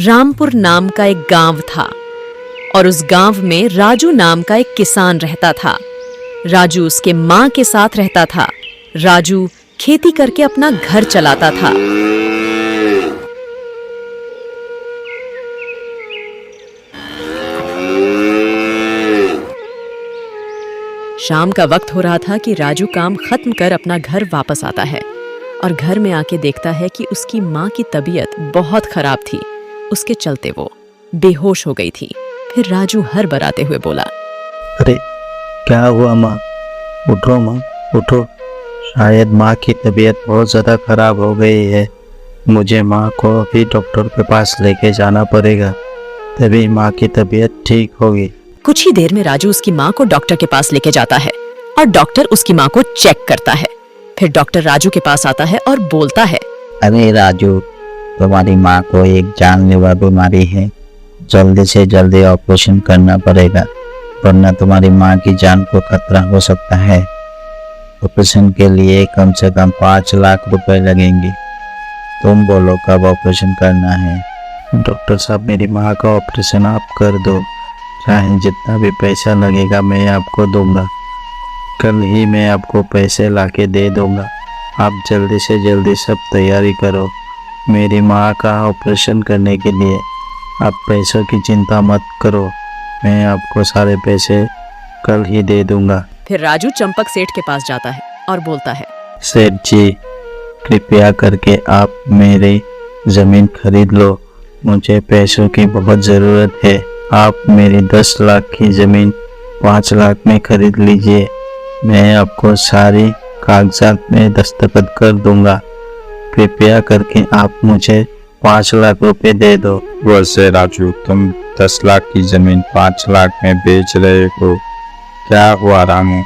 रामपुर नाम का एक गांव था और उस गांव में राजू नाम का एक किसान रहता था। राजू उसके मां के साथ रहता था। राजू खेती करके अपना घर चलाता था। शाम का वक्त हो रहा था कि राजू काम खत्म कर अपना घर वापस आता है और घर में आके देखता है कि उसकी मां की तबीयत बहुत खराब थी। उसके चलते वो बेहोश हो गई थी। फिर राजू हर बराते हुए बोला, अरे क्या हुआ माँ? उठो माँ, उठो। शायद माँ की तबीयत बहुत ज़्यादा खराब हो गई है। मुझे माँ को अभी डॉक्टर के पास लेके जाना पड़ेगा, तभी माँ की तबीयत ठीक होगी। कुछ ही देर में राजू उसकी माँ को डॉक्टर के पास लेके जाता है और डॉक्टर उसकी माँ को चेक करता है। फिर डॉक्टर राजू के पास आता है और बोलता है, अरे राजू, तुम्हारी माँ को एक जानलेवा बीमारी है। जल्दी से जल्दी ऑपरेशन करना पड़ेगा, वरना तुम्हारी माँ की जान को खतरा हो सकता है। ऑपरेशन के लिए कम से कम 5 लाख रुपए लगेंगे। तुम बोलो कब ऑपरेशन करना है? डॉक्टर साहब, मेरी माँ का ऑपरेशन आप कर दो। चाहे जितना भी पैसा लगेगा मैं आपको दूंगा। कल ही मैं आपको पैसे लाके दे दूंगा। आप जल्दी से जल्दी सब तैयारी करो। मेरी माँ का ऑपरेशन करने के लिए आप पैसों की चिंता मत करो। मैं आपको सारे पैसे कल ही दे दूंगा। फिर राजू चंपक सेठ के पास जाता है और बोलता है, सेठ जी, कृपया करके आप मेरी ज़मीन खरीद लो। मुझे पैसों की बहुत ज़रूरत है। आप मेरी 10 लाख की ज़मीन 5 लाख में खरीद लीजिए। मैं आपको सारी कागजात में दस्तखत कर दूंगा। कृपया करके आप मुझे 5 लाख रुपए दे दो। वैसे राजू, तुम 10 लाख की जमीन 5 लाख में बेच रहे हो, क्या हुआ रामू?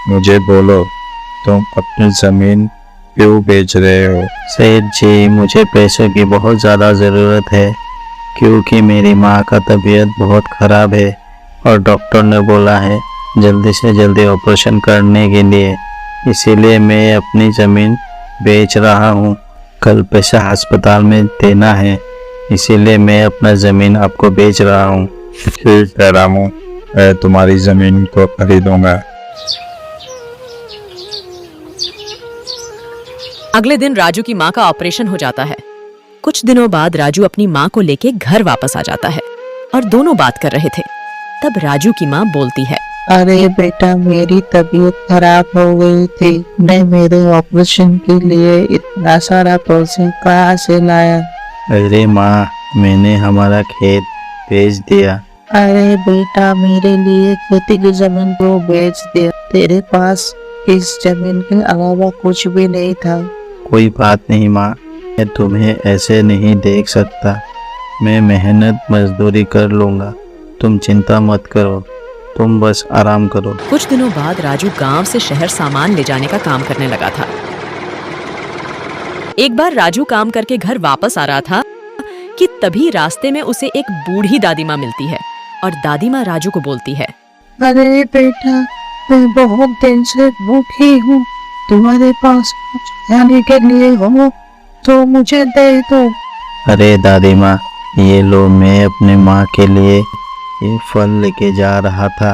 मुझे बोलो, तुम अपनी जमीन क्यों बेच रहे हो? सेठ जी, मुझे पैसों की बहुत ज़्यादा ज़रूरत है, क्योंकि मेरी माँ का तबीयत बहुत ख़राब है और डॉक्टर ने बोला है जल्दी से जल्दी ऑपरेशन करने के लिए। इसीलिए मैं अपनी ज़मीन बेच रहा हूँ। कल पैसा अस्पताल में देना है, इसीलिए मैं अपना ज़मीन आपको बेच रहा हूँ। ठीक है रामू, मैं तुम्हारी जमीन को खरीदूंगा। अगले दिन राजू की माँ का ऑपरेशन हो जाता है। कुछ दिनों बाद राजू अपनी माँ को लेके घर वापस आ जाता है और दोनों बात कर रहे थे। तब राजू की माँ बोलती है, अरे बेटा, मेरी तबीयत खराब हो गई थी। मैं मेरे ऑपरेशन के लिए इतना सारा पैसे कहाँ से लाया? अरे माँ, मैंने हमारा खेत बेच दिया। अरे बेटा, मेरे लिए खेती की जमीन को बेच दिया। तेरे पास इस जमीन के अलावा कुछ भी नहीं था। कोई बात नहीं माँ, मैं तुम्हें ऐसे नहीं देख सकता। मैं मेहनत मजदूरी कर लूँगा, तुम चिंता मत करो। तुम बस आराम करो। कुछ दिनों बाद राजू गांव से शहर सामान ले जाने का काम करने लगा था। एक बार राजू काम करके घर वापस आ रहा था कि तभी रास्ते में उसे एक बूढ़ी दादी माँ मिलती है और दादी माँ राजू को बोलती है, अरे बेटा, मैं बहुत दिन से भूखी हूँ। तुम्हारे पास कुछ खाने के लिए हो तो मुझे दे दो। अरे दादी माँ, ये लो, मैं अपने माँ के लिए ये फल लेके जा रहा था,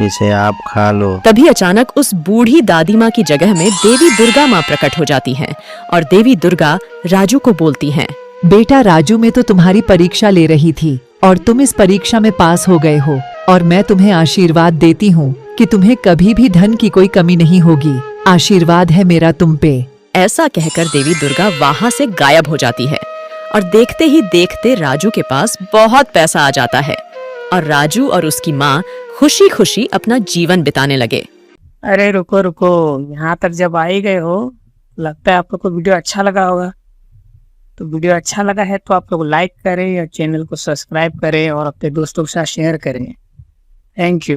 इसे आप खा लो। तभी अचानक उस बूढ़ी दादी माँ की जगह में देवी दुर्गा माँ प्रकट हो जाती हैं और देवी दुर्गा राजू को बोलती हैं, बेटा राजू, मैं तो तुम्हारी परीक्षा ले रही थी और तुम इस परीक्षा में पास हो गए हो और मैं तुम्हें आशीर्वाद देती हूँ कि तुम्हें कभी भी धन की कोई कमी नहीं होगी। आशीर्वाद है मेरा तुम पे। ऐसा कहकर देवी दुर्गा वहाँ से गायब हो जाती है और देखते ही देखते राजू के पास बहुत पैसा आ जाता है और राजू और उसकी माँ खुशी खुशी अपना जीवन बिताने लगे। अरे रुको रुको, यहाँ तक जब आ ही गए हो, लगता है आप लोग को वीडियो अच्छा लगा होगा। तो वीडियो अच्छा लगा है तो आप लोग लाइक करें और चैनल को सब्सक्राइब करें और अपने दोस्तों के साथ शेयर करें। Thank you.